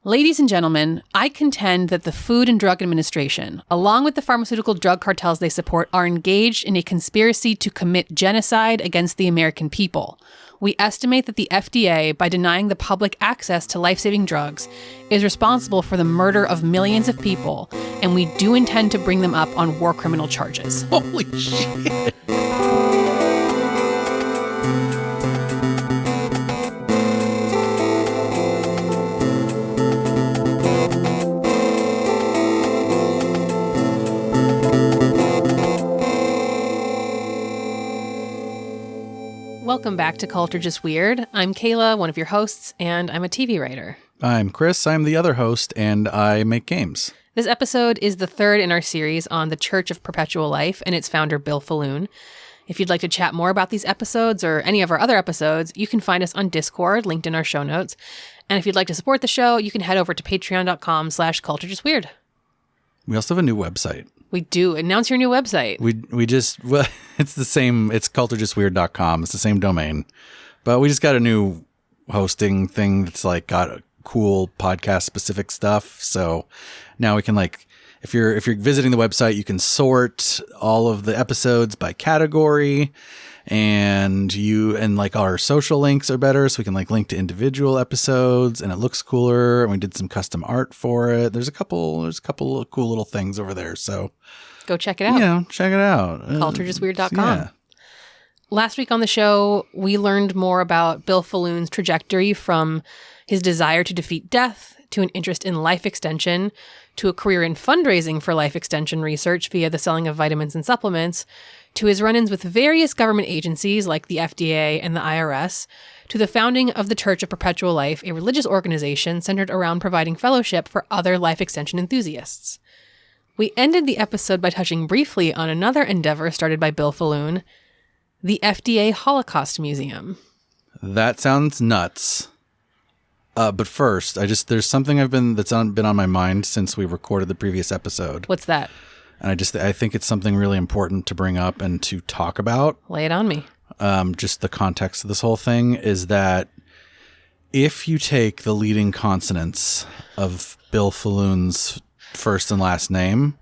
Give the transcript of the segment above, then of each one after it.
Ladies and gentlemen, I contend that the Food and Drug Administration, along with the pharmaceutical drug cartels they support, are engaged in a conspiracy to commit genocide against the American people. We estimate that the FDA, by denying the public access to life-saving drugs, is responsible for the murder of millions of people, and we do intend to bring them up on war criminal charges. Holy shit. Welcome back to Culture Just Weird. I'm Kayla, one of your hosts, and I'm a TV writer. I'm Chris. I'm the other host, and I make games. This episode is the third in our series on the Church of Perpetual Life and its founder, Bill Faloon. If you'd like to chat more about these episodes or any of our other episodes, you can find us on Discord, linked in our show notes. And if you'd like to support the show, you can head over to patreon.com/culturejustweird. We also have a new website. We do. Announce your new website. Well, it's the same. It's culturejustweird.com. It's the same domain. But we just got a new hosting thing that's like got a cool podcast specific stuff. So now we can if you're visiting the website, you can sort all of the episodes by category, and our social links are better, so we can link to individual episodes, and it looks cooler. And we did some custom art for it. There's a couple of cool little things over there. So go check it out. Check it out. culturejustweird.com. Yeah. Last week on the show, we learned more about Bill Faloon's trajectory from his desire to defeat death to an interest in life extension to a career in fundraising for life extension research via the selling of vitamins and supplements, to his run-ins with various government agencies like the FDA and the IRS, to the founding of the Church of Perpetual Life, a religious organization centered around providing fellowship for other life extension enthusiasts. We ended the episode by touching briefly on another endeavor started by Bill Faloon, the FDA Holocaust Museum. That sounds nuts. But first, there's something that's been on my mind since we recorded the previous episode. What's that? And I think it's something really important to bring up and to talk about. Lay it on me. Just the context of this whole thing is that if you take the leading consonants of Bill Faloon's first and last name,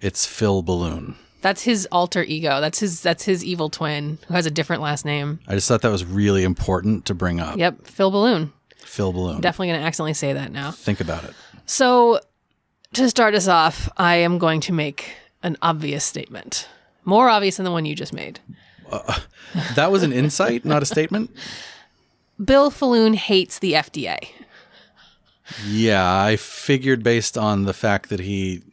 it's Phil Balloon. That's his alter ego. That's his evil twin who has a different last name. I just thought that was really important to bring up. Yep, Phil Balloon. Phil Balloon. Definitely going to accidentally say that now. Think about it. So, to start us off, I am going to make an obvious statement. More obvious than the one you just made. That was an insight, not a statement? Bill Faloon hates the FDA. Yeah, I figured based on the fact that he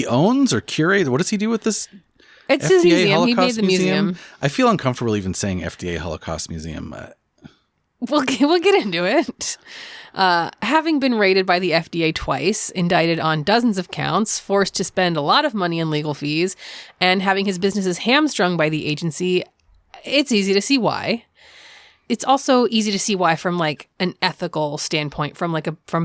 owns or curates. What does he do with this? It's FDA his museum. Holocaust He made the museum. I feel uncomfortable even saying FDA Holocaust Museum. We'll get into it. Having been raided by the FDA twice, indicted on dozens of counts, forced to spend a lot of money in legal fees, and having his businesses hamstrung by the agency, it's easy to see why. It's also easy to see why from an ethical standpoint, from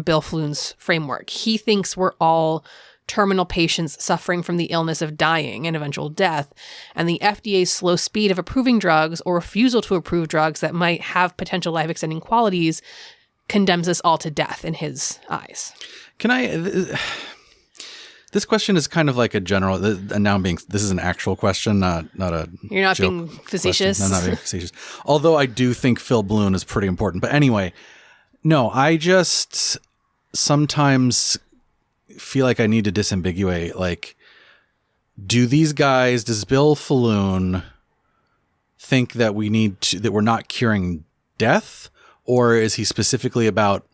Bill Faloon's framework. He thinks we're all terminal patients suffering from the illness of dying and eventual death, and the FDA's slow speed of approving drugs or refusal to approve drugs that might have potential life-extending qualities condemns us all to death in his eyes. This question is kind of like a general, and now this is an actual question, not a You're not joke being facetious? Question. No, I'm not being facetious. Although I do think Phil Balloon is pretty important. But anyway, no, I just sometimes feel like I need to disambiguate, does Bill Faloon think that that we're not curing death, or is he specifically about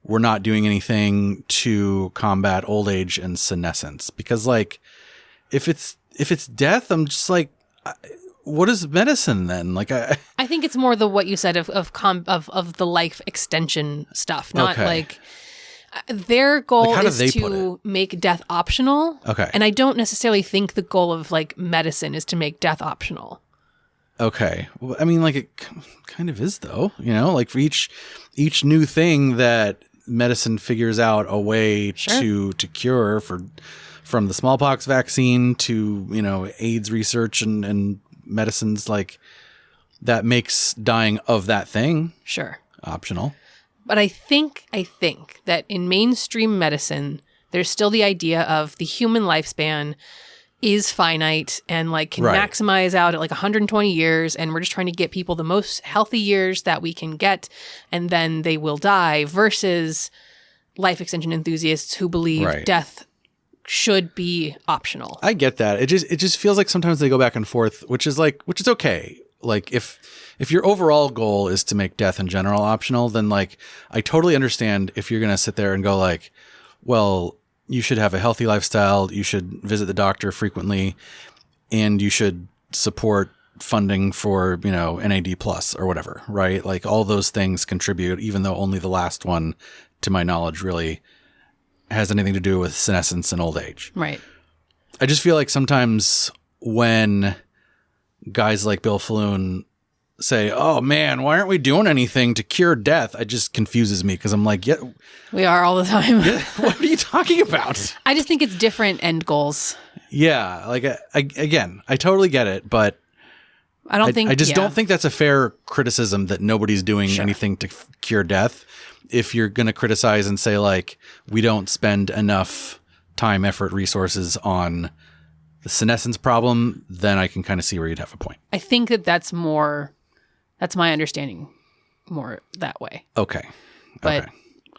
we're not doing anything to combat old age and senescence? Because if it's death, I'm just what is medicine then? I think it's more what you said of the life extension stuff, not their goal is to make death optional. Okay. And I don't necessarily think the goal of medicine is to make death optional. Okay. Well, I mean, it kind of is though, for each new thing that medicine figures out a way to cure from the smallpox vaccine to, AIDS research and medicines that makes dying of that thing optional. But I think that in mainstream medicine, there's still the idea of the human lifespan is finite and like can maximize out at like 120 years. And we're just trying to get people the most healthy years that we can get. And then they will die versus life extension enthusiasts who believe death should be optional. I get that. It just feels like sometimes they go back and forth, which is okay. Like if your overall goal is to make death in general optional, then like I totally understand if you're going to sit there and go like, well, you should have a healthy lifestyle, you should visit the doctor frequently, and you should support funding for, NAD plus or whatever, right? Like all those things contribute, even though only the last one, to my knowledge, really has anything to do with senescence and old age. Right. I just feel like sometimes when guys like Bill Faloon say, oh man, why aren't we doing anything to cure death? It just confuses me because I'm like, yeah. We are all the time. Yeah, what are you talking about? I just think it's different end goals. Yeah. Like, again, I totally get it, but I just don't think that's a fair criticism that nobody's doing anything to cure death. If you're going to criticize and say like, we don't spend enough time, effort, resources on the senescence problem, then I can kind of see where you'd have a point. I think that's my understanding more that way. Okay. But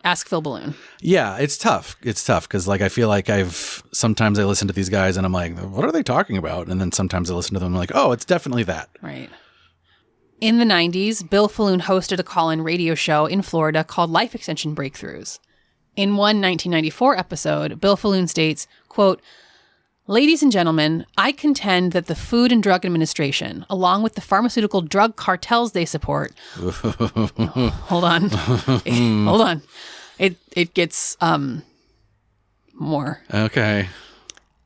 ask Phil Balloon. Yeah, it's tough. It's tough because like I feel like sometimes I listen to these guys and I'm like, what are they talking about? And then sometimes I listen to them and I'm like, oh, it's definitely that. Right. In the 90s, Bill Faloon hosted a call-in radio show in Florida called Life Extension Breakthroughs. In one 1994 episode, Bill Faloon states, quote, "Ladies and gentlemen, I contend that the Food and Drug Administration, along with the pharmaceutical drug cartels they support..." Hold on. Hold on. It gets more. Okay.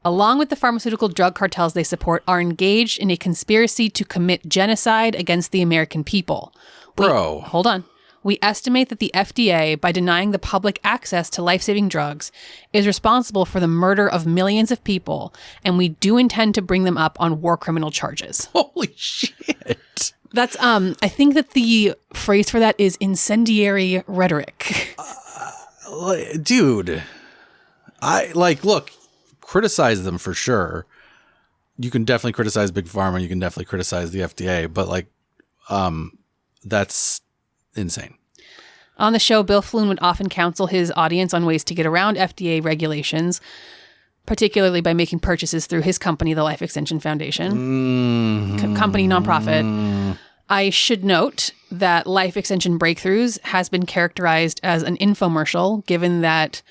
"Along with the pharmaceutical drug cartels they support, are engaged in a conspiracy to commit genocide against the American people." Hold on. "We estimate that the FDA, by denying the public access to life-saving drugs, is responsible for the murder of millions of people, and we do intend to bring them up on war criminal charges." Holy shit. That's, I think that the phrase for that is incendiary rhetoric. Dude, look, criticize them for sure. You can definitely criticize Big Pharma. You can definitely criticize the FDA, but that's insane. On the show, Bill Faloon would often counsel his audience on ways to get around FDA regulations, particularly by making purchases through his company, the Life Extension Foundation, company nonprofit. I should note that Life Extension Breakthroughs has been characterized as an infomercial, given that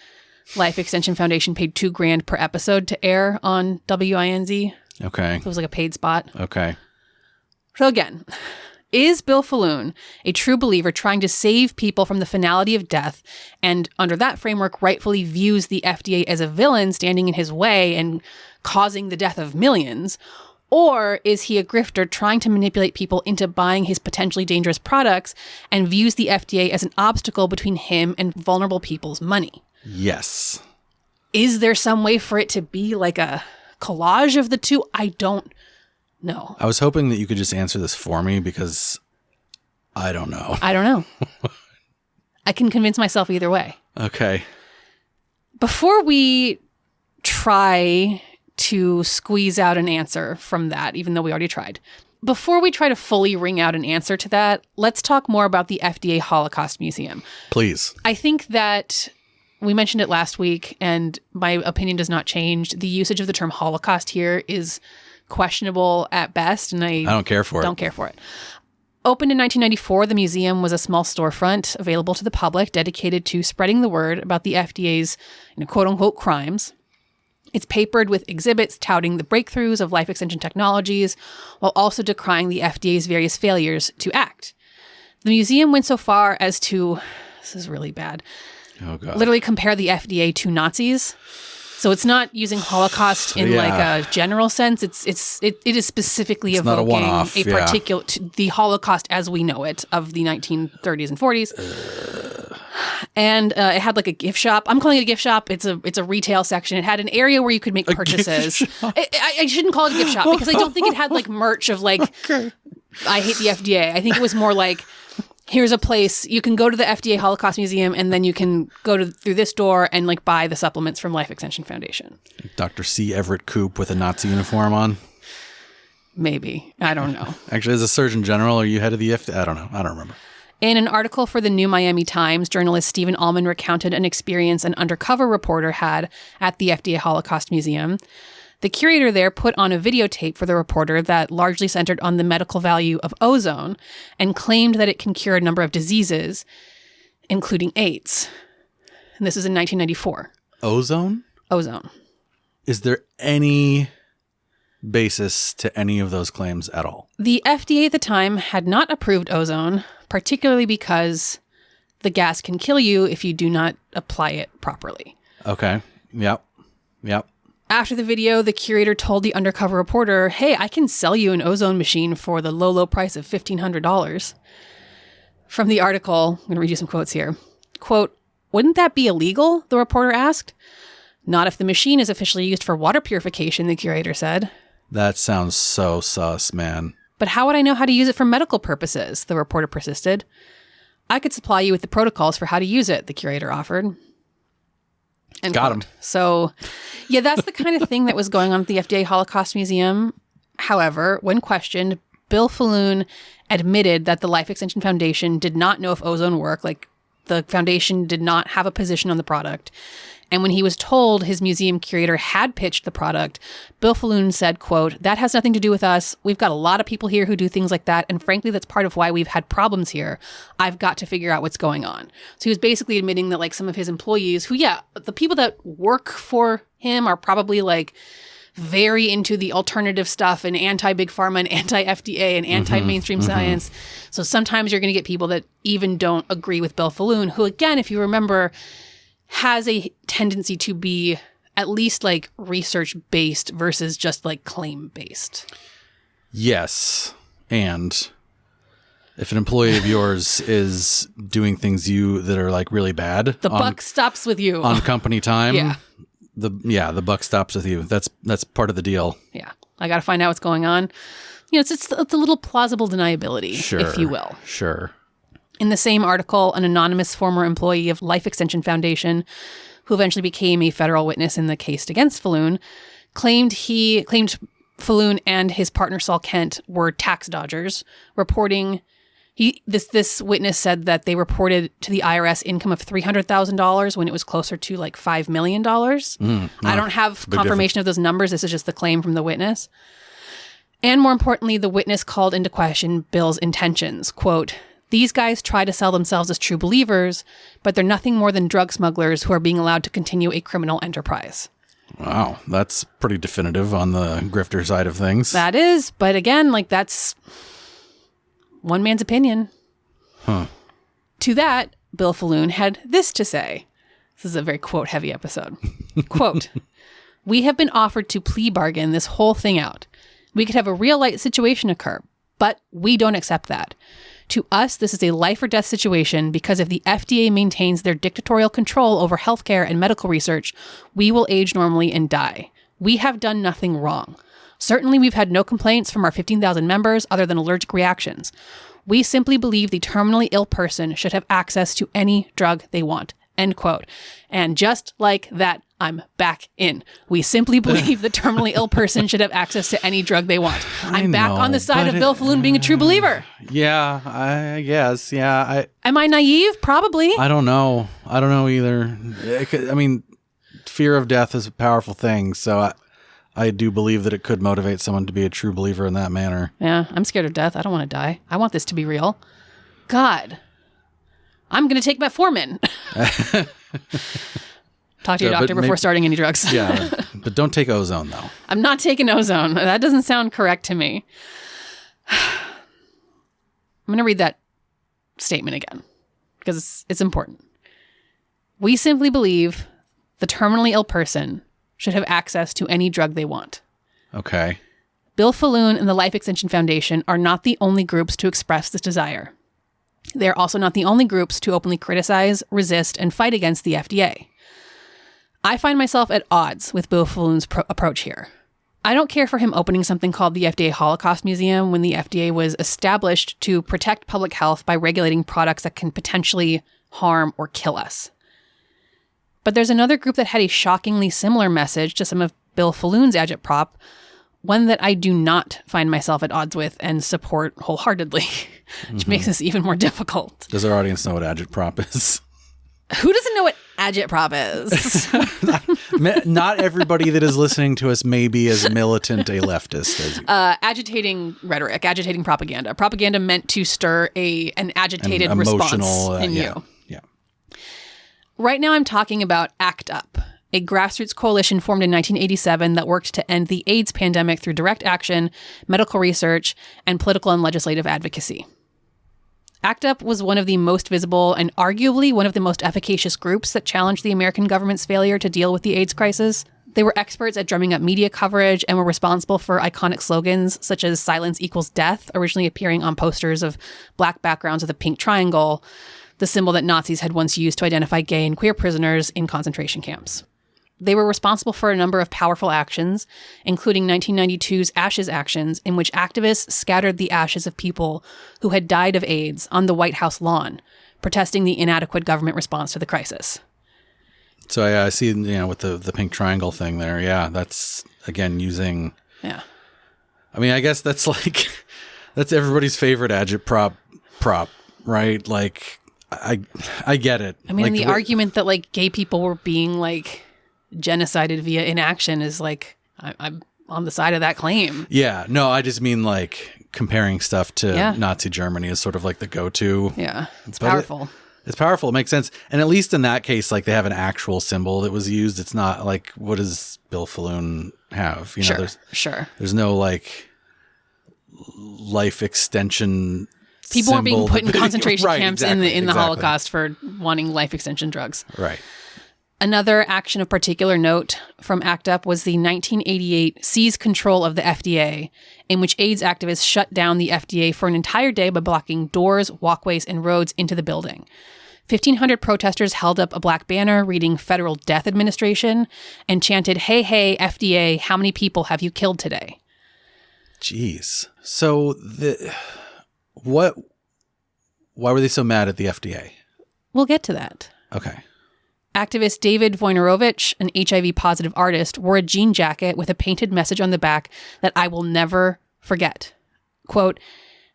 Life Extension Foundation paid $2,000 per episode to air on WINZ. Okay. So it was like a paid spot. Okay. So again, is Bill Faloon a true believer trying to save people from the finality of death, and under that framework rightfully views the FDA as a villain standing in his way and causing the death of millions? Or is he a grifter trying to manipulate people into buying his potentially dangerous products and views the FDA as an obstacle between him and vulnerable people's money? Yes. Is there some way for it to be like a collage of the two? I don't know. I was hoping that you could just answer this for me because I don't know. I don't know. I can convince myself either way. Okay. Before we try to squeeze out an answer from that, even though we already tried, before we try to fully wring out an answer to that, let's talk more about the FDA Holocaust Museum. Please. I think that we mentioned it last week, and my opinion does not change. The usage of the term Holocaust here is questionable at best, and I don't care for it. Don't care for it. Opened in 1994, the museum was a small storefront available to the public dedicated to spreading the word about the FDA's quote-unquote crimes. It's papered with exhibits touting the breakthroughs of life extension technologies while also decrying the FDA's various failures to act. The museum went so far as to, this is really bad, literally compare the FDA to Nazis. So it's not using Holocaust in like a general sense. It is specifically evoking a particular the Holocaust as we know it of the 1930s and 40s. And it had like a gift shop. I'm calling it a gift shop. It's a retail section. It had an area where you could make purchases. I shouldn't call it a gift shop because I don't think it had like merch of like I hate the FDA. I think it was more like here's a place you can go to the FDA Holocaust Museum, and then you can go through this door and like buy the supplements from Life Extension Foundation. Dr. C. Everett Koop with a Nazi uniform on. Maybe. I don't know. Actually, as a Surgeon General, are you head of the FDA? I don't know. I don't remember. In an article for the New Miami Times, journalist Stephen Allman recounted an experience an undercover reporter had at the FDA Holocaust Museum. The curator there put on a videotape for the reporter that largely centered on the medical value of ozone and claimed that it can cure a number of diseases, including AIDS. And this is in 1994. Ozone? Ozone. Is there any basis to any of those claims at all? The FDA at the time had not approved ozone, particularly because the gas can kill you if you do not apply it properly. Okay. Yep. After the video, the curator told the undercover reporter, hey, I can sell you an ozone machine for the low price of $1,500. From the article, I'm going to read you some quotes here. Quote, wouldn't that be illegal? The reporter asked. Not if the machine is officially used for water purification, the curator said. That sounds so sus, man. But how would I know how to use it for medical purposes? The reporter persisted. I could supply you with the protocols for how to use it, the curator offered. End Got quote. him. So, yeah, that's the kind of thing that was going on at the FDA Holocaust Museum. However, when questioned, Bill Faloon admitted that the Life Extension Foundation did not know if ozone worked. Like, the foundation did not have a position on the product. And when he was told his museum curator had pitched the product, Bill Faloon said, quote, that has nothing to do with us. We've got a lot of people here who do things like that. And frankly, that's part of why we've had problems here. I've got to figure out what's going on. So he was basically admitting that like some of his employees who, the people that work for him are probably like very into the alternative stuff and anti-big pharma and anti-FDA and anti-mainstream science. So sometimes you're going to get people that even don't agree with Bill Faloon, who again, if you remember, has a tendency to be at least like research-based versus just like claim-based. Yes. And if an employee of yours is doing things that are like really bad, the buck stops with you. On company time. Yeah. The buck stops with you. That's part of the deal. Yeah. I got to find out what's going on. You know, it's a little plausible deniability, if you will. Sure. In the same article, an anonymous former employee of Life Extension Foundation, who eventually became a federal witness in the case against Faloon, claimed Faloon and his partner Saul Kent were tax dodgers, reporting. This witness said that they reported to the IRS income of $300,000 when it was closer to like $5 million. I don't have confirmation of those numbers. This is just the claim from the witness. And more importantly, the witness called into question Bill's intentions. Quote, these guys try to sell themselves as true believers, but they're nothing more than drug smugglers who are being allowed to continue a criminal enterprise. Wow, that's pretty definitive on the grifter side of things. That is, but again, like that's one man's opinion. Huh. To that, Bill Faloon had this to say. This is a very quote-heavy episode. Quote, we have been offered to plea bargain this whole thing out. We could have a real-life situation occur, but we don't accept that. To us, this is a life or death situation because if the FDA maintains their dictatorial control over healthcare and medical research, we will age normally and die. We have done nothing wrong. Certainly, we've had no complaints from our 15,000 members other than allergic reactions. We simply believe the terminally ill person should have access to any drug they want. End quote. And just like that, I'm back in. We simply believe the terminally ill person should have access to any drug they want. I'm back on the side of Bill Faloon being a true believer. Yeah, I guess. Yeah. Am I naive? Probably. I don't know. I don't know either. I mean, fear of death is a powerful thing. So I do believe that it could motivate someone to be a true believer in that manner. Yeah, I'm scared of death. I don't want to die. I want this to be real. God, I'm going to take metformin. Talk to your doctor before starting any drugs. Yeah, but don't take ozone, though. I'm not taking ozone. That doesn't sound correct to me. I'm going to read that statement again because it's important. We simply believe the terminally ill person should have access to any drug they want. Okay. Bill Faloon and the Life Extension Foundation are not the only groups to express this desire. They're also not the only groups to openly criticize, resist, and fight against the FDA. I find myself at odds with Bill Faloon's approach here. I don't care for him opening something called the FDA Holocaust Museum when the FDA was established to protect public health by regulating products that can potentially harm or kill us. But there's another group that had a shockingly similar message to some of Bill Faloon's agitprop, one that I do not find myself at odds with and support wholeheartedly, which makes this even more difficult. Does our audience know what agitprop is? Who doesn't know what agitprop is? Not everybody that is listening to us may be as militant a leftist as you. Agitating rhetoric, agitating propaganda. Propaganda meant to stir an agitated response in you. Yeah. Right now I'm talking about ACT UP, a grassroots coalition formed in 1987 that worked to end the AIDS pandemic through direct action, medical research, and political and legislative advocacy. ACT UP was one of the most visible and arguably one of the most efficacious groups that challenged the American government's failure to deal with the AIDS crisis. They were experts at drumming up media coverage and were responsible for iconic slogans such as "Silence equals death," originally appearing on posters of black backgrounds with a pink triangle, the symbol that Nazis had once used to identify gay and queer prisoners in concentration camps. They were responsible for a number of powerful actions, including 1992's Ashes Actions, in which activists scattered the ashes of people who had died of AIDS on the White House lawn, protesting the inadequate government response to the crisis. So I see, with the pink triangle thing there. Yeah, that's, again, using... Yeah. I mean, I guess that's that's everybody's favorite agitprop, right? Like, I get it. I mean, the argument that, gay people were being, genocided via inaction is I'm on the side of that claim. Yeah, no, I just mean comparing stuff to Nazi Germany is sort of the go-to. Yeah, it's powerful. It's powerful. It makes sense. And at least in that case, they have an actual symbol that was used. It's not what does Bill Faloon have? Sure. There's no life extension. People were being put in concentration right, camps exactly, in the Holocaust for wanting life extension drugs. Right. Another action of particular note from ACT UP was the 1988 seize control of the FDA, in which AIDS activists shut down the FDA for an entire day by blocking doors, walkways, and roads into the building. 1,500 protesters held up a black banner reading Federal Death Administration and chanted, "Hey, hey, FDA, how many people have you killed today?" Jeez. So why were they so mad at the FDA? We'll get to that. Okay. Activist David Wojnarowicz, an HIV-positive artist, wore a jean jacket with a painted message on the back that I will never forget. Quote,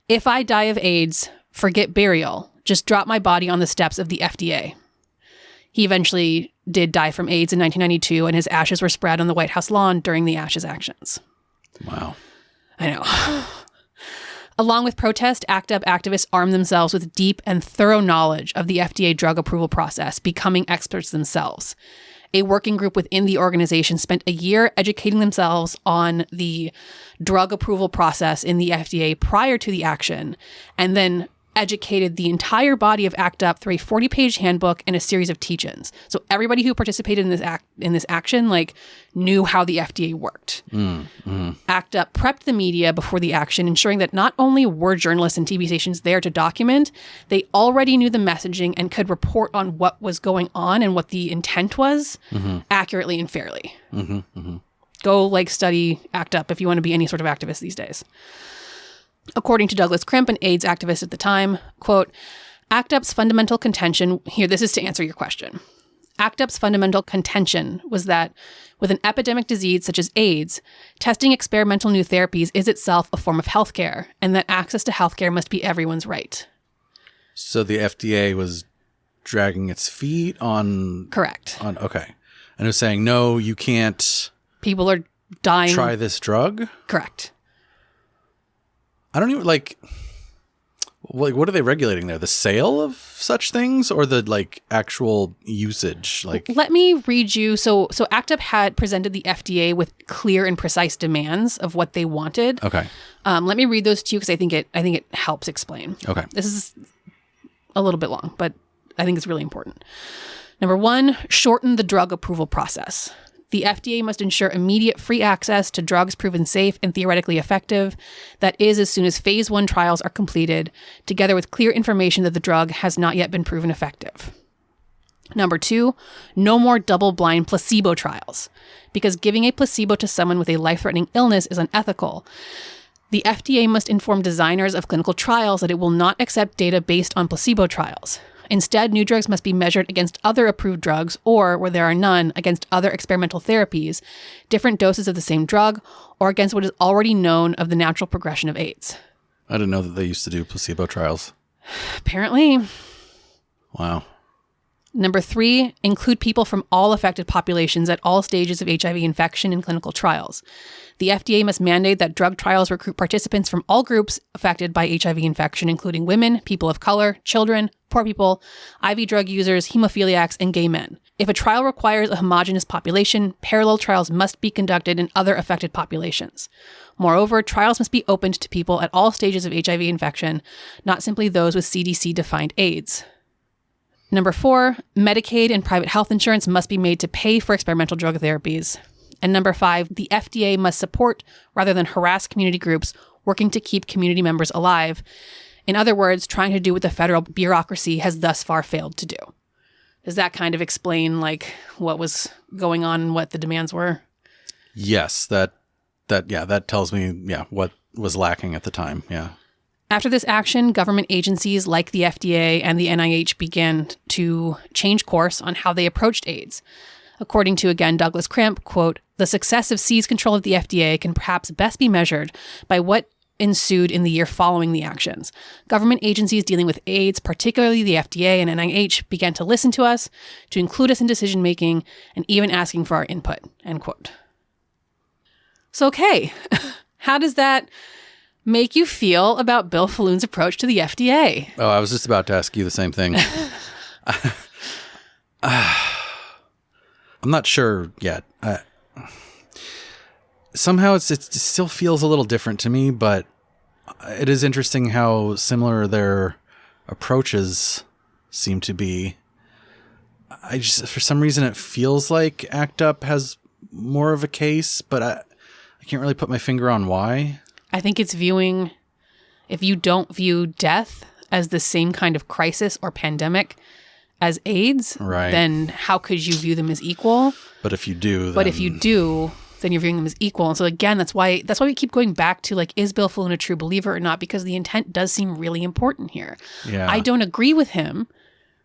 "If I die of AIDS, forget burial. Just drop my body on the steps of the FDA." He eventually did die from AIDS in 1992, and his ashes were spread on the White House lawn during the Ashes Actions. Wow. I know. Along with protest, ACT UP activists armed themselves with deep and thorough knowledge of the FDA drug approval process, becoming experts themselves. A working group within the organization spent a year educating themselves on the drug approval process in the FDA prior to the action, and then educated the entire body of ACT UP through a 40-page handbook and a series of teach-ins. So everybody who participated in this action knew how the FDA worked. ACT UP prepped the media before the action, ensuring that not only were journalists and TV stations there to document, they already knew the messaging and could report on what was going on and what the intent was accurately and fairly. Go study ACT UP if you want to be any sort of activist these days. According to Douglas Crimp, an AIDS activist at the time, quote, "ACT UP's fundamental contention," here, this is to answer your question. ACT UP's fundamental contention was that with an epidemic disease such as AIDS, testing experimental new therapies is itself a form of healthcare, and that access to healthcare must be everyone's right. So the FDA was dragging its feet on... Correct. Okay. And it was saying, no, you can't... People are dying. Try this drug? Correct. I don't even what are they regulating there? The sale of such things or the actual usage? Let me read you. So ACT UP had presented the FDA with clear and precise demands of what they wanted. Okay. Let me read those to you because I think it helps explain. Okay. This is a little bit long, but I think it's really important. Number 1, shorten the drug approval process. The FDA must ensure immediate free access to drugs proven safe and theoretically effective. That is, as soon as phase 1 trials are completed, together with clear information that the drug has not yet been proven effective. Number 2, no more double-blind placebo trials, because giving a placebo to someone with a life-threatening illness is unethical. The FDA must inform designers of clinical trials that it will not accept data based on placebo trials. Instead, new drugs must be measured against other approved drugs or, where there are none, against other experimental therapies, different doses of the same drug, or against what is already known of the natural progression of AIDS. I didn't know that they used to do placebo trials. Apparently. Wow. Number 3, include people from all affected populations at all stages of HIV infection in clinical trials. The FDA must mandate that drug trials recruit participants from all groups affected by HIV infection, including women, people of color, children, poor people, IV drug users, hemophiliacs, and gay men. If a trial requires a homogeneous population, parallel trials must be conducted in other affected populations. Moreover, trials must be opened to people at all stages of HIV infection, not simply those with CDC-defined AIDS. Number 4, Medicaid and private health insurance must be made to pay for experimental drug therapies. And number 5, the FDA must support rather than harass community groups working to keep community members alive. In other words, trying to do what the federal bureaucracy has thus far failed to do. Does that kind of explain like what was going on and what the demands were? Yes, that tells me what was lacking at the time. Yeah. After this action, government agencies like the FDA and the NIH began to change course on how they approached AIDS. According to, again, Douglas Crimp, quote, "The success of seize control of the FDA can perhaps best be measured by what ensued in the year following the actions. Government agencies dealing with AIDS, particularly the FDA and NIH, began to listen to us, to include us in decision-making, and even asking for our input," end quote. So, okay, how does that make you feel about Bill Faloon's approach to the FDA? Oh, I was just about to ask you the same thing. I'm not sure yet. Somehow it still feels a little different to me, but it is interesting how similar their approaches seem to be. I just, for some reason, it feels like ACT UP has more of a case, but I can't really put my finger on why. I think it's viewing, if you don't view death as the same kind of crisis or pandemic as AIDS, right, then how could you view them as equal? But if you do, then you're viewing them as equal. And so again, that's why we keep going back to like, is Bill Faloon a true believer or not? Because the intent does seem really important here. Yeah. I don't agree with him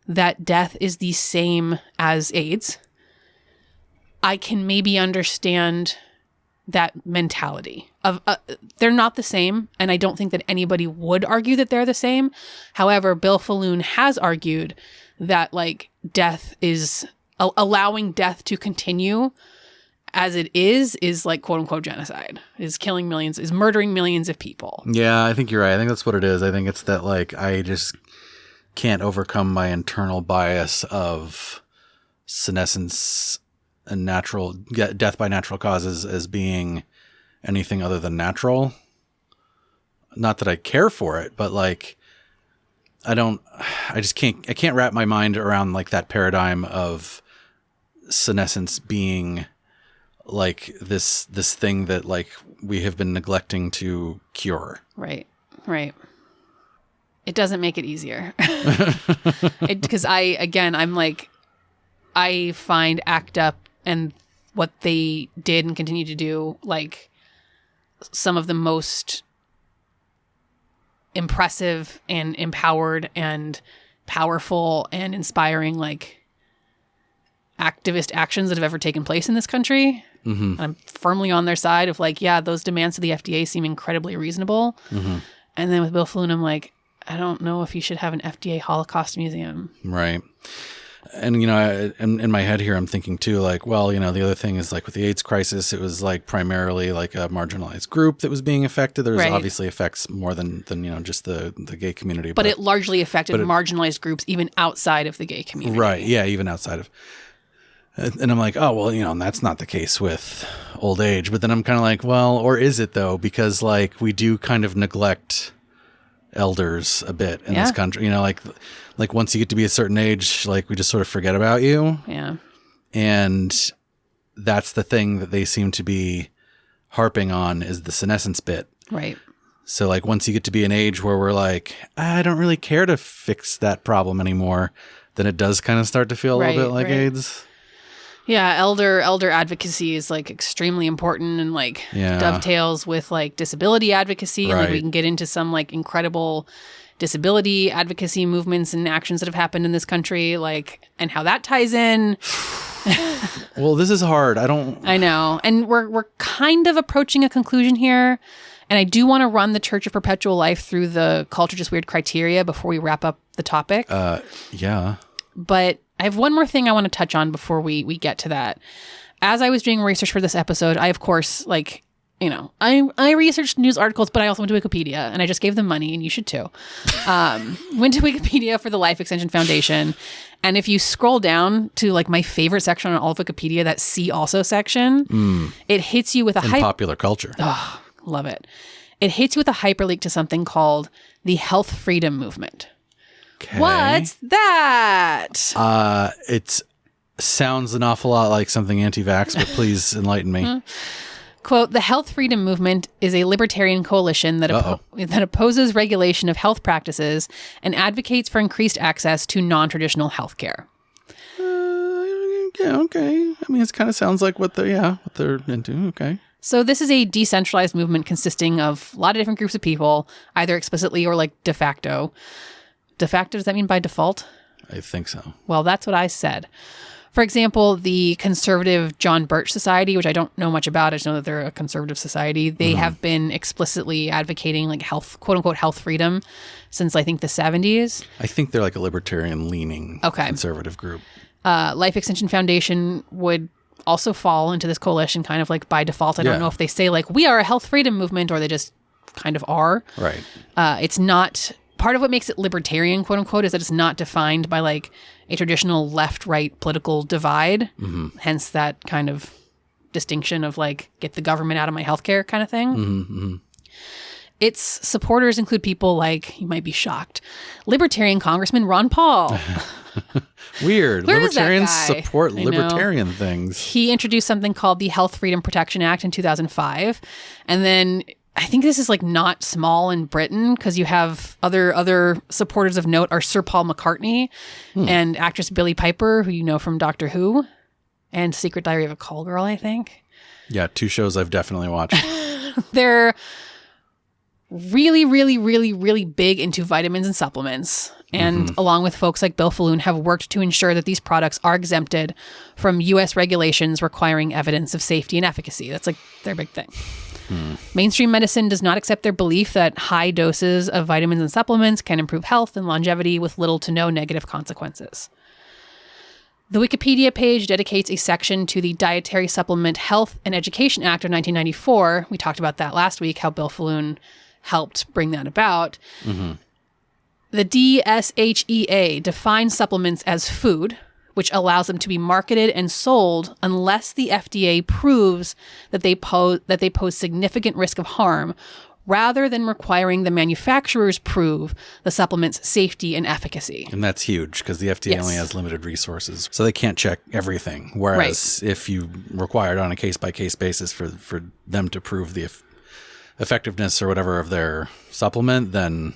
that death is the same as AIDS. I can maybe understand that mentality of they're not the same, and I don't think that anybody would argue that they're the same. However, Bill Faloon has argued that like death is allowing death to continue as it is like quote unquote genocide, is killing millions, is murdering millions of people. Yeah, I think you're right. I think that's what it is. I think it's that like I just can't overcome my internal bias of senescence and death by natural causes as being anything other than natural. Not that I care for it, but like I can't wrap my mind around like that paradigm of senescence being like this thing that like we have been neglecting to cure. Right. It doesn't make it easier. Because I find ACT UP and what they did and continue to do like some of the most impressive and empowered and powerful and inspiring like activist actions that have ever taken place in this country. Mm-hmm. I'm firmly on their side of like, yeah, those demands to the FDA seem incredibly reasonable. Mm-hmm. And then with Bill Faloon, I'm like, I don't know if you should have an FDA Holocaust museum. Right. And, you know, in my head here, I'm thinking too, like, well, you know, the other thing is like with the AIDS crisis, it was like primarily like a marginalized group that was being affected. There was obviously effects more than, you know, just the gay community. But it largely affected marginalized groups even outside of the gay community. Right. Yeah. Even outside of. And I'm like, oh, well, you know, and that's not the case with old age. But then I'm kind of like, well, or is it though? Because like we do kind of neglect elders a bit in this country, you know, like once you get to be a certain age, like we just sort of forget about you. Yeah. And that's the thing that they seem to be harping on is the senescence bit. Right. So like once you get to be an age where we're like, I don't really care to fix that problem anymore. then it does kind of start to feel a little Right, bit like right. AIDS. Yeah, elder advocacy is like extremely important and like dovetails with like disability advocacy. And like we Right. can get into some like incredible disability advocacy movements and actions that have happened in this country, like, and how that ties in. Well, this is hard. I know. And we're kind of approaching a conclusion here. And I do want to run the Church of Perpetual Life through the Culture Just Weird criteria before we wrap up the topic. Yeah. But I have one more thing I want to touch on before we get to that. As I was doing research for this episode, I, of course, like, you know, I researched news articles, but I also went to Wikipedia, and I just gave them money, and you should too. Went to Wikipedia for the Life Extension Foundation. And if you scroll down to like my favorite section on all of Wikipedia, that See Also section, it hits you with a Popular culture. Oh, love it. It hits you with a hyperlink to something called the Health Freedom Movement. Okay. What's that? It sounds an awful lot like something anti-vax, but please enlighten me. Quote, the Health Freedom Movement is a libertarian coalition that opposes regulation of health practices and advocates for increased access to non-traditional health care. Yeah, okay. I mean, it kind of sounds like what they're into. Okay. So this is a decentralized movement consisting of a lot of different groups of people, either explicitly or like de facto. De facto, does that mean by default? I think so. Well, that's what I said. For example, the conservative John Birch Society, which I don't know much about, I just know that they're a conservative society. They have been explicitly advocating like health, quote unquote, health freedom since I think the 70s. I think they're like a libertarian leaning conservative group. Life Extension Foundation would also fall into this coalition kind of like by default. I don't know if they say like, we are a health freedom movement, or they just kind of are. Right. It's not, part of what makes it libertarian, quote unquote, is that it's not defined by like a traditional left-right political divide. Hence that kind of distinction of like, get the government out of my healthcare kind of thing. Its supporters include people like, you might be shocked, Libertarian Congressman Ron Paul. Weird. Where is that Libertarians guy? support I know. libertarian things. He introduced something called the Health Freedom Protection Act in 2005. And then I think this is like not small in Britain, because you have other supporters of note are Sir Paul McCartney and actress Billie Piper, who you know from Doctor Who and Secret Diary of a Call Girl, I think. Yeah, 2 shows I've definitely watched. They're really, really, really, really big into vitamins and supplements. And along with folks like Bill Faloon, have worked to ensure that these products are exempted from U.S. regulations requiring evidence of safety and efficacy. That's like their big thing. Mainstream medicine does not accept their belief that high doses of vitamins and supplements can improve health and longevity with little to no negative consequences. The Wikipedia page dedicates a section to the Dietary Supplement Health and Education Act of 1994. We talked about that last week, how Bill Faloon helped bring that about. The DSHEA defines supplements as food, which allows them to be marketed and sold unless the FDA proves that they pose significant risk of harm, rather than requiring the manufacturers prove the supplement's safety and efficacy. And that's huge, because the FDA only has limited resources, so they can't check everything. Whereas if you require it on a case-by-case basis for them to prove the effectiveness or whatever of their supplement, then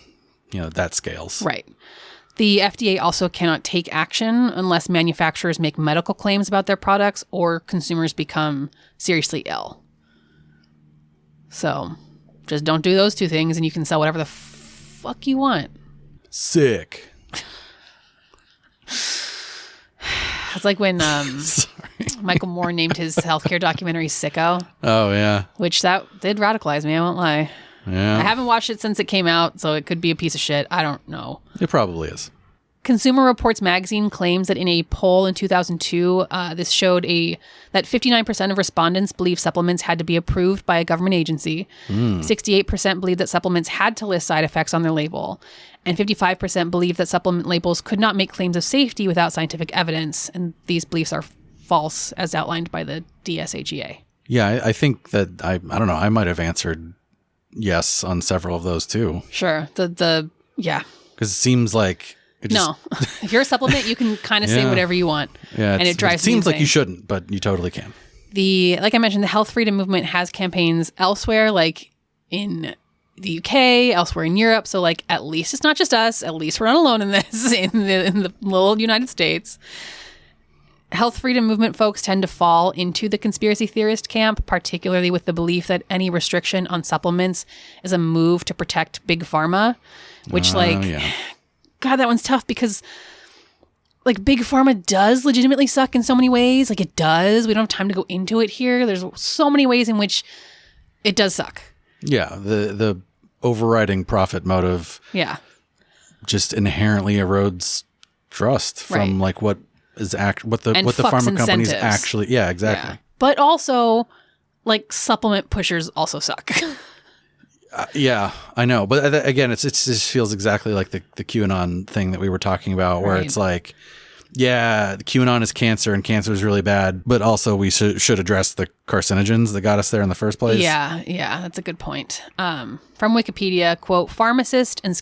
that scales. Right. The FDA also cannot take action unless manufacturers make medical claims about their products or consumers become seriously ill. So just don't do those 2 things and you can sell whatever the fuck you want. Sick. It's like when Michael Moore named his healthcare documentary Sicko. Oh, yeah. Which that did radicalize me, I won't lie. Yeah. I haven't watched it since it came out, so it could be a piece of shit. I don't know. It probably is. Consumer Reports magazine claims that in a poll in 2002, this showed that 59% of respondents believe supplements had to be approved by a government agency. 68% believed that supplements had to list side effects on their label. And 55% believed that supplement labels could not make claims of safety without scientific evidence. And these beliefs are false, as outlined by the DSHEA. Yeah, I think that, I don't know, I might have answered yes on several of those too. Sure. Yeah. Because it seems like... If you're a supplement, you can kind of say whatever you want. Yeah, and it drives me seems like insane. you shouldn't, but you totally can. Like I mentioned, the Health Freedom Movement has campaigns elsewhere, like in the UK, elsewhere in Europe. So like, at least it's not just us. At least we're not alone in this in the little United States. Health freedom movement folks tend to fall into the conspiracy theorist camp, particularly with the belief that any restriction on supplements is a move to protect big pharma, which God, that one's tough because like big pharma does legitimately suck in so many ways. Like it does. We don't have time to go into it here. There's so many ways in which it does suck. Yeah. The overriding profit motive. Yeah. Just inherently erodes trust from like what is what the pharma companies actually. Yeah, exactly. Yeah. But also like supplement pushers also suck. Yeah, I know. But again, it just feels exactly like the QAnon thing that we were talking about, where it's like, yeah, the QAnon is cancer and cancer is really bad, but also we should address the carcinogens that got us there in the first place. Yeah, that's a good point. From Wikipedia, quote, pharmacist and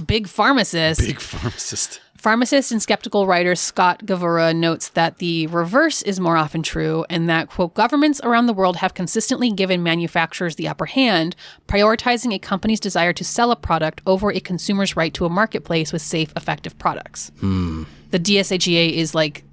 big pharmacist. Pharmacist and skeptical writer Scott Gavura notes that the reverse is more often true and that, quote, governments around the world have consistently given manufacturers the upper hand, prioritizing a company's desire to sell a product over a consumer's right to a marketplace with safe, effective products. The DSAGA is like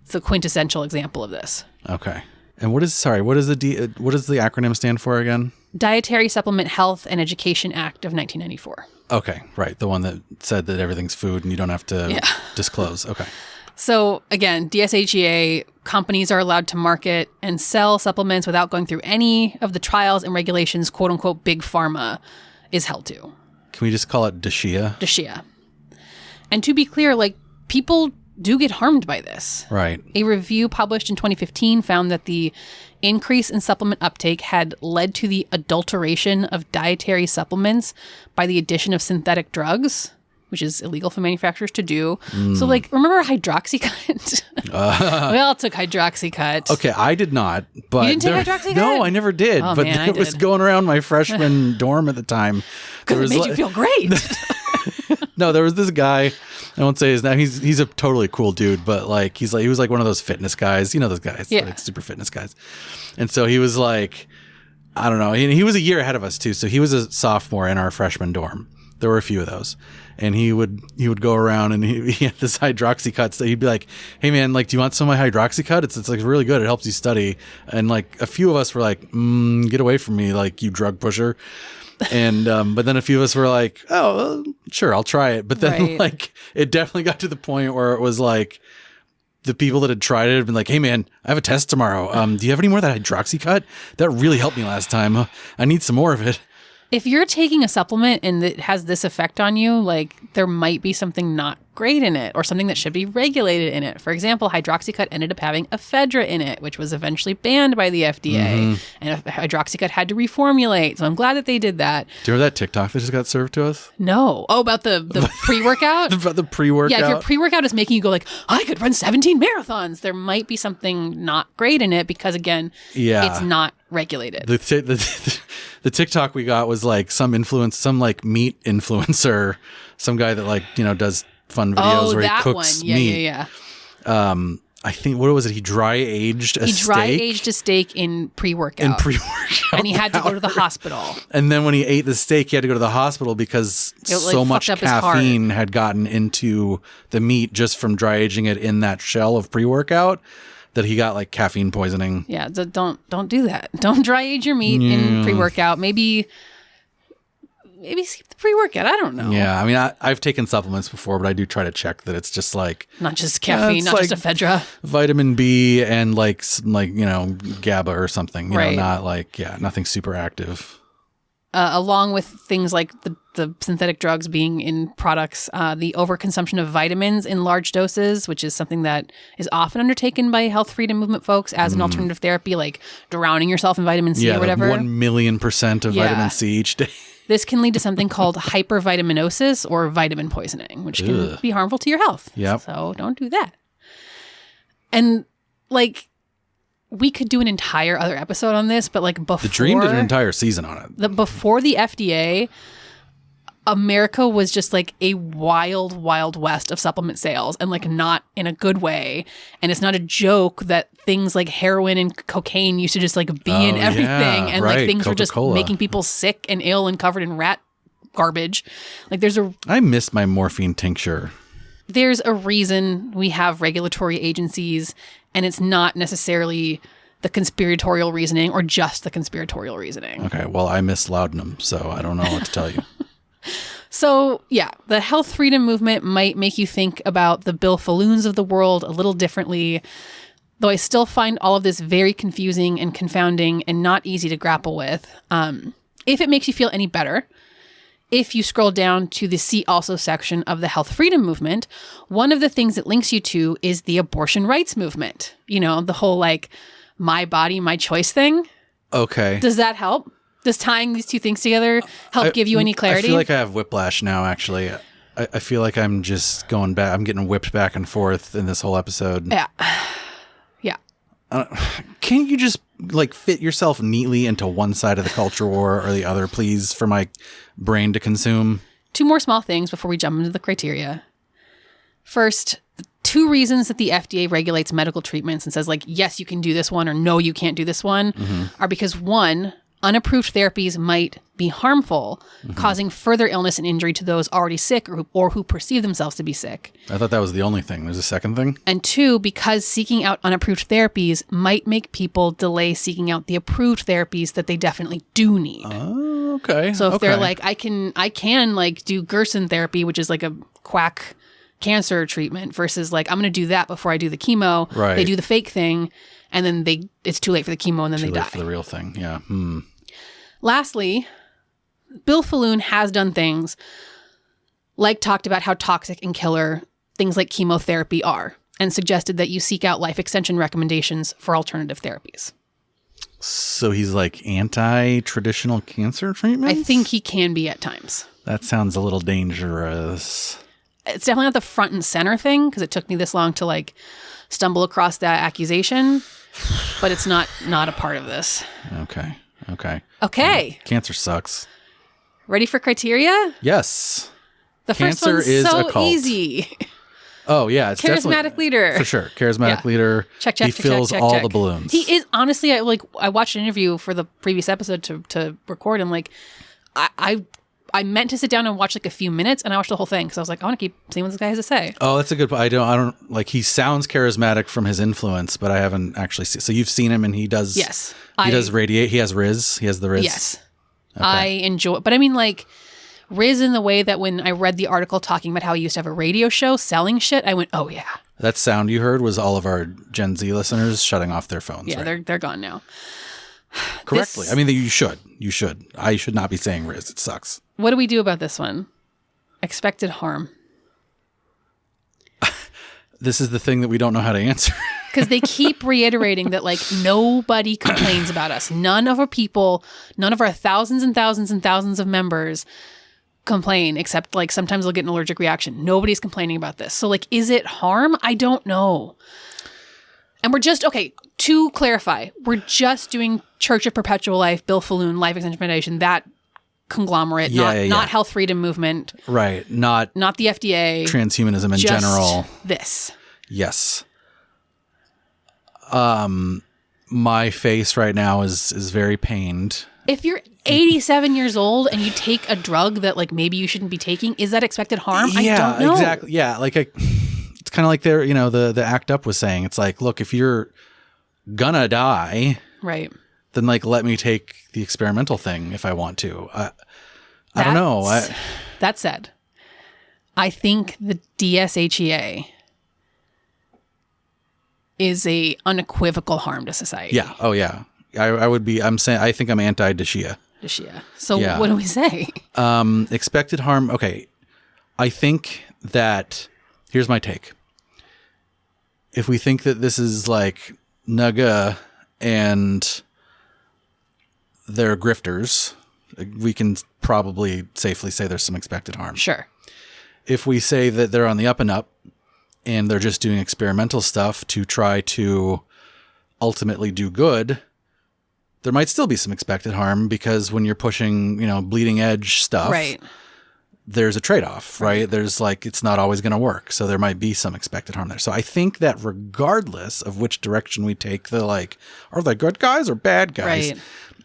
the quintessential example of this. Okay. And what is the acronym stand for again? Dietary Supplement Health and Education Act of 1994. Okay, right. The one that said that everything's food and you don't have to disclose. Okay. So again, DSAGA, companies are allowed to market and sell supplements without going through any of the trials and regulations, quote unquote, big pharma is held to. Can we just call it DSHIA? DSHIA. And to be clear, like people do get harmed by this. Right. A review published in 2015 found that the increase in supplement uptake had led to the adulteration of dietary supplements by the addition of synthetic drugs, which is illegal for manufacturers to do. So like, remember Hydroxycut? We all took Hydroxycut. Okay, I did not. But you didn't take Hydroxycut? No, I never did. Oh, but man, it was going around my freshman dorm at the time. Because it made you feel great. No, there was this guy. I won't say his name. He's a totally cool dude, but like he was like one of those fitness guys. You know those guys, like super fitness guys. And so he was like, I don't know. He was a year ahead of us too. So he was a sophomore in our freshman dorm. There were a few of those, and he would go around and he had this Hydroxycut. So he'd be like, "Hey man, like, do you want some of my Hydroxycut? It's like really good. It helps you study." And like a few of us were like, "Get away from me, like you drug pusher." And but then a few of us were like, oh, sure, I'll try it. But then like it definitely got to the point where it was like the people that had tried it had been like, hey man, I have a test tomorrow. Do you have any more of that Hydroxycut? That really helped me last time. I need some more of it. If you're taking a supplement and it has this effect on you, like there might be something not great in it or something that should be regulated in it. For example, Hydroxycut ended up having ephedra in it, which was eventually banned by the FDA. And Hydroxycut had to reformulate. So I'm glad that they did that. Do you remember that TikTok that just got served to us? No. Oh, about the pre-workout? About the pre-workout? Yeah, if your pre-workout is making you go like, I could run 17 marathons, there might be something not great in it because, again, it's not regulated. The TikTok we got was like some like meat influencer, some guy that like, does fun videos where he cooks meat. Yeah. I think, what was it? He dry aged a steak in pre-workout. And he had to go to the hospital. And then when he ate the steak, he had to go to the hospital because so much caffeine had gotten into the meat just from dry aging it in that shell of pre-workout that he got like caffeine poisoning. Yeah, don't do that. Don't dry age your meat in pre-workout. Maybe skip the pre-workout. I don't know. Yeah, I mean, I've taken supplements before, but I do try to check that it's just like not just caffeine, not like just ephedra, vitamin B, and like GABA or something. You know, not like nothing super active. Along with things like the synthetic drugs being in products, the overconsumption of vitamins in large doses, which is something that is often undertaken by health freedom movement folks as an alternative therapy, like drowning yourself in vitamin C or whatever. 1,000,000% of vitamin C each day. This can lead to something called hypervitaminosis or vitamin poisoning, which can be harmful to your health. Yep. So don't do that. And like, we could do an entire other episode on this, but like before... The Dream did an entire season on it. Before the FDA, America was just like a wild, wild west of supplement sales, and like not in a good way. And it's not a joke that things like heroin and cocaine used to just like be in everything. Yeah, and right. like things were just Coca-Cola. making people sick and ill and covered in rat garbage. Like I miss my morphine tincture. there's a reason we have regulatory agencies, and it's not necessarily the conspiratorial reasoning or just the conspiratorial reasoning. Okay, well, I miss laudanum, so I don't know what to tell you. So, yeah, the health freedom movement might make you think about the Bill Faloons of the world a little differently, though I still find all of this very confusing and confounding and not easy to grapple with. If it makes you feel any better, if you scroll down to the See Also section of the health freedom movement, one of the things it links you to is the abortion rights movement. You know, the whole like, my body, my choice thing. Okay. Does that help? Does tying these two things together help give you any clarity? I feel like I have whiplash now, actually. I feel like I'm just going back. I'm getting whipped back and forth in this whole episode. Yeah. Yeah. Can't you just like fit yourself neatly into one side of the culture war or the other, please, for my brain to consume? Two more small things before we jump into the criteria. First, two reasons that the FDA regulates medical treatments and says like, yes, you can do this one or no, you can't do this one are because one, unapproved therapies might be harmful, causing further illness and injury to those already sick or who perceive themselves to be sick. I thought that was the only thing. There's a second thing? And two, because seeking out unapproved therapies might make people delay seeking out the approved therapies that they definitely do need. Oh, okay. So if they're like, I can like do Gerson therapy, which is like a quack cancer treatment, versus like, I'm going to do that before I do the chemo. Right. They do the fake thing, and then it's too late for the chemo, and then Too they late die. for the real thing. Yeah. Lastly, Bill Faloon has done things like talked about how toxic and killer things like chemotherapy are, and suggested that you seek out life extension recommendations for alternative therapies. So he's like anti-traditional cancer treatment? I think he can be at times. That sounds a little dangerous. It's definitely not the front and center thing, because it took me this long to like stumble across that accusation, but it's not a part of this. Okay. Cancer sucks. Ready for criteria? Yes. The first Cancer one's is a so cult. easy. Oh, yeah. It's Charismatic definitely, leader. For sure. Charismatic Yeah. leader. Check. He fills all the balloons. He is, honestly, I watched an interview for the previous episode to record, and like, I meant to sit down and watch like a few minutes, and I watched the whole thing because I was like, I want to keep seeing what this guy has to say. Oh, that's a good point. I don't like, he sounds charismatic from his influence, but I haven't actually seen. So you've seen him, and he does. Yes. He does radiate. He has Riz. He has the Riz. Yes. Okay. I enjoy, but I mean like Riz in the way that when I read the article talking about how he used to have a radio show selling shit, I went, oh yeah. That sound you heard was all of our Gen Z listeners shutting off their phones. Yeah, right? they're gone now. Correctly. I mean, you should. I should not be saying Riz. It sucks. What do we do about this one? Expected harm. This is the thing that we don't know how to answer. Because they keep reiterating that like nobody complains about us. None of our people, none of our thousands and thousands and thousands of members complain, except like sometimes they'll get an allergic reaction. Nobody's complaining about this. So like, is it harm? I don't know. And we're just, okay, to clarify, we're just doing Church of Perpetual Life, Bill Faloon, Life Extension Foundation, that conglomerate, not health freedom movement. Right. Not the FDA. Transhumanism in just general. This. Yes. My face right now is very pained. If you're 87 years old and you take a drug that like maybe you shouldn't be taking, is that expected harm? Yeah, I don't know. Exactly. Yeah, like it's kind of like there, the ACT UP was saying. It's like, look, if you're gonna die, right, then like let me take the experimental thing if I want to. I don't know. That said, I think the DSHEA is a unequivocal harm to society. Yeah. Oh yeah. I would be. I think I'm anti-Dashia. So what do we say? Expected harm. Okay. I think that here's my take. If we think that this is like Naga and they're grifters, we can probably safely say there's some expected harm. Sure. If we say that they're on the up and up and they're just doing experimental stuff to try to ultimately do good, there might still be some expected harm, because when you're pushing, bleeding edge stuff, right, there's a trade-off, right? There's like, it's not always going to work. So there might be some expected harm there. So I think that regardless of which direction we take the like, are they good guys or bad guys? Right.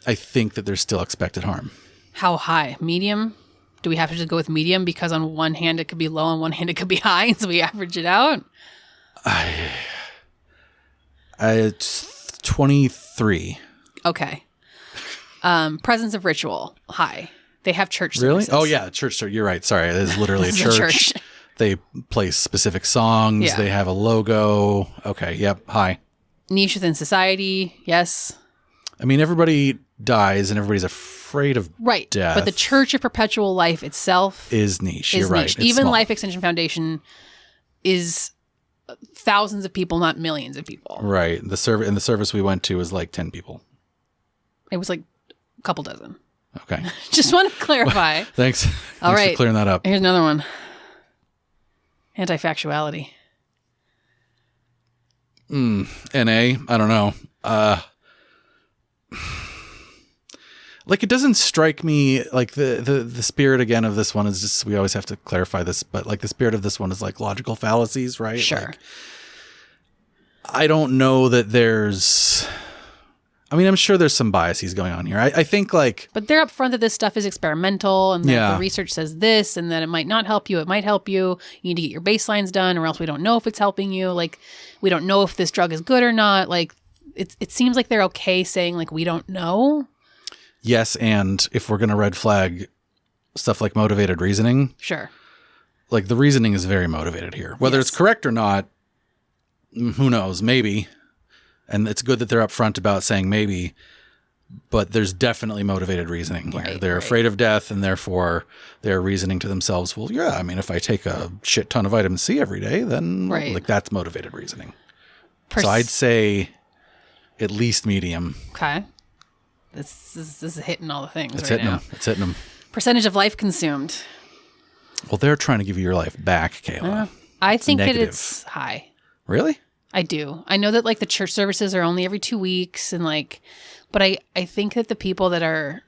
I think that there's still expected harm. How high? Medium? Do we have to just go with medium because on one hand it could be low, on one hand it could be high, and so we average it out? It's 23. Okay. Presence of ritual, high. They have church Really? services. Oh yeah, church. You're right. Sorry, it is literally a This is a church. church. They play specific songs. Yeah. They have a logo. Okay. Yep. High. Niche within society, yes. I mean, everybody dies and everybody's afraid of Right. death. But the Church of Perpetual Life itself is niche. is You're right. niche. It's Even small. Life Extension Foundation is thousands of people, not millions of people. Right. The service we went to was like 10 people. It was like a couple dozen. Okay. Just want to clarify. Thanks. All Thanks right. for clearing that up. Here's another one. Anti-factuality. NA. I don't know. Like it doesn't strike me like the spirit again of this one is just, we always have to clarify this, but like the spirit of this one is like logical fallacies, right? Sure. Like, I don't know that I'm sure there's some biases going on here. I think like, But they're upfront that this stuff is experimental and that Yeah. the research says this and that it might not help you. It might help you. You need to get your baselines done or else we don't know if it's helping you. Like, we don't know if this drug is good or not. Like, it seems like they're okay saying, like, we don't know. yes. And if we're going to red flag stuff like motivated reasoning, Sure. like the reasoning is very motivated here, whether Yes. it's correct or not, who knows, maybe. And it's good that they're upfront about saying maybe, but there's definitely motivated reasoning here. Right, They're right. afraid of death and therefore they're reasoning to themselves, well, yeah, I mean, if I take a shit ton of vitamin C every day, then Right. like that's motivated reasoning. So I'd say at least medium. Okay. This is hitting all the things It's right hitting now. them. It's hitting them. Percentage of life consumed. Well, they're trying to give you your life back, Kayla. I think that negative. it's high. Really? I do. I know that like the church services are only every 2 weeks and like, but I think that the people that are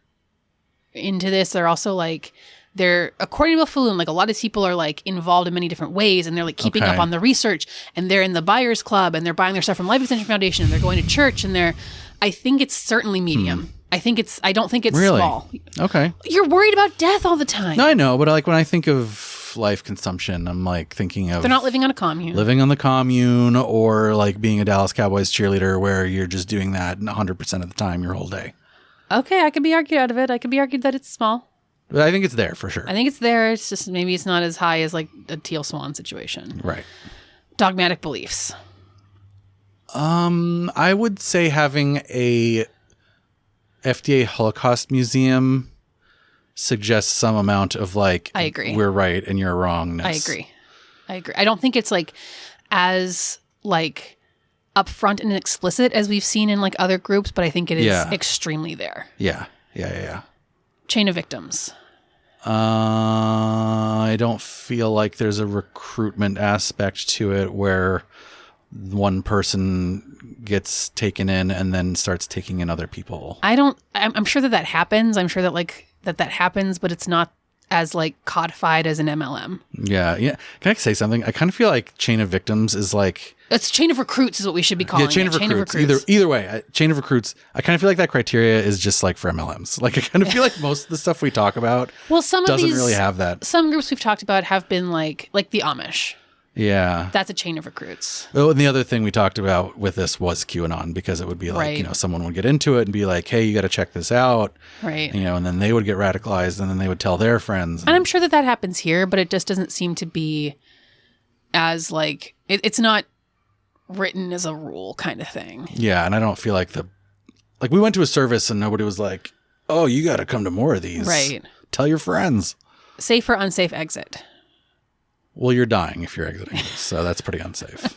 into this are also like, they're, according to Faloon, like a lot of people are like involved in many different ways and they're like keeping Okay. up on the research and they're in the buyers club and they're buying their stuff from Life Extension Foundation and they're going to church and I think it's certainly medium. I don't think it's Really? small. Okay. You're worried about death all the time. No, I know, but like when I think of life consumption, I'm like thinking of They're not living on a commune. living on the commune or like being a Dallas Cowboys cheerleader where you're just doing that 100% of the time your whole day. Okay, I could be argued out of it. I could be argued that it's small. But I think it's there for sure. I think it's there. It's just maybe it's not as high as like a teal swan situation. Right. Dogmatic beliefs. I would say having a FDA Holocaust museum suggests some amount of like, I agree. we're right and you're wrongness. I agree. I don't think it's like as like upfront and explicit as we've seen in like other groups, but I think it is Yeah. extremely there. Yeah. Chain of victims. I don't feel like there's a recruitment aspect to it where one person gets taken in and then starts taking in other people. I'm sure that happens. I'm sure that like that happens, but it's not as like codified as an MLM. Yeah. Can I say something? I kind of feel like chain of victims is like, It's chain of recruits is what we should be calling chain it. of recruits. Either way, chain of recruits. I kind of feel like that criteria is just like for MLMs. Like I kind of feel like most of the stuff we talk about Well, some of doesn't these really have that. Some groups we've talked about have been like the Amish. Yeah. That's a chain of recruits. Oh, and the other thing we talked about with this was QAnon, because it would be like, Right. someone would get into it and be like, hey, you got to check this out. Right. And then they would get radicalized and then they would tell their friends. And I'm sure that happens here, but it just doesn't seem to be as like, it's not written as a rule kind of thing. Yeah. And I don't feel like we went to a service and nobody was like, oh, you got to come to more of these. Right. Tell your friends. Safe or unsafe exit. Well, you're dying if you're exiting this, so that's pretty unsafe.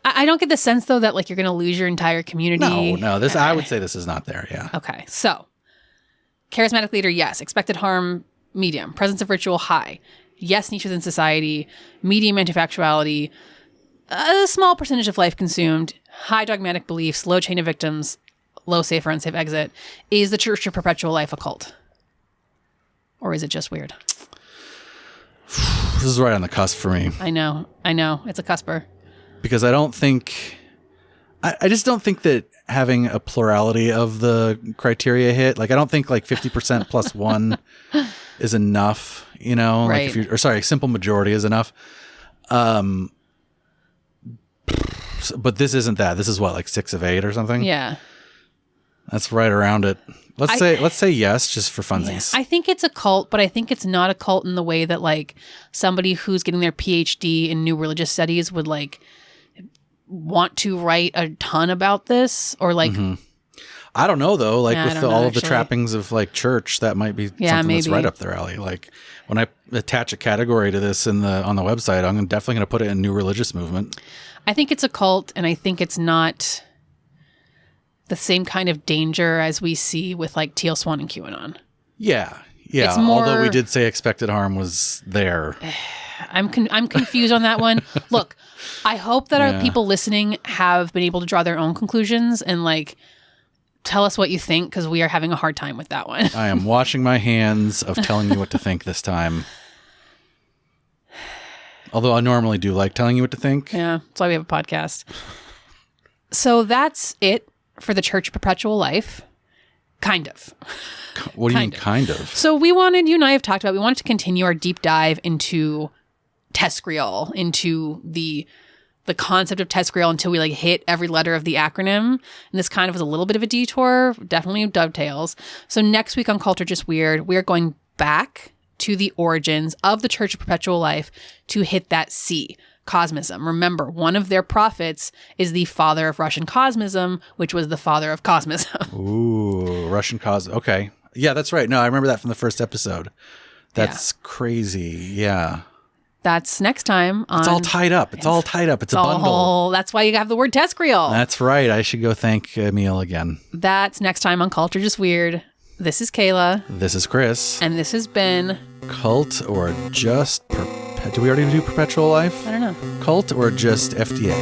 I don't get the sense though that like you're going to lose your entire community. No, this I would say this is not there. Yeah. Okay. So charismatic leader, yes. Expected harm, medium. Presence of ritual, high. Yes, niche within society. Medium anti-factuality. A small percentage of life consumed. High dogmatic beliefs. Low chain of victims. Low safe or unsafe exit. Is the Church of Perpetual Life a cult? Or is it just weird? This is right on the cusp for me. I know. It's a cusper. Because I don't think... I just don't think that having a plurality of the criteria hit, like I don't think like 50% plus one is enough, you know, right. like if you're, or sorry, simple majority is enough. But this isn't that. This is what, like 6 of 8 or something? Yeah. That's right around it. Let's say yes, just for funsies. Yeah. I think it's a cult, but I think it's not a cult in the way that like somebody who's getting their PhD in new religious studies would like want to write a ton about this or like I don't know though, like with all of the actually. trappings of like church, that might be something that's right up their alley. Like when I attach a category to this on the website, I'm definitely going to put it in new religious movement. I think it's a cult, and I think it's not the same kind of danger as we see with like Teal Swan and QAnon. Yeah. It's more, although we did say expected harm was there. I'm confused on that one. Look, I hope that our people listening have been able to draw their own conclusions and like tell us what you think, because we are having a hard time with that one. I am washing my hands of telling you what to think this time. Although I normally do like telling you what to think. Yeah, that's why we have a podcast. So that's it for the Church of Perpetual Life. Kind of. What do you mean, kind of? So you and I have talked about, we wanted to continue our deep dive into Tescrial, into the concept of Tescrial until we like hit every letter of the acronym. And this kind of was a little bit of a detour, definitely dovetails. So next week on Cult or Just Weird, we are going back to the origins of the Church of Perpetual Life to hit that C, Cosmism. Remember, one of their prophets is the father of Russian Cosmism, which was the father of Cosmism. Ooh, Russian Okay. Yeah, that's right. No, I remember that from the first episode. That's crazy. Yeah. That's next time on... It's all tied up. It's all tied up. It's a bundle. That's why you have the word Tescrial. That's right. I should go thank Emil again. That's next time on Cult or Just Weird. This is Kayla. This is Chris. And this has been... Cult or Just... Do we already do Perpetual Life? I don't know. Cult or just FDA?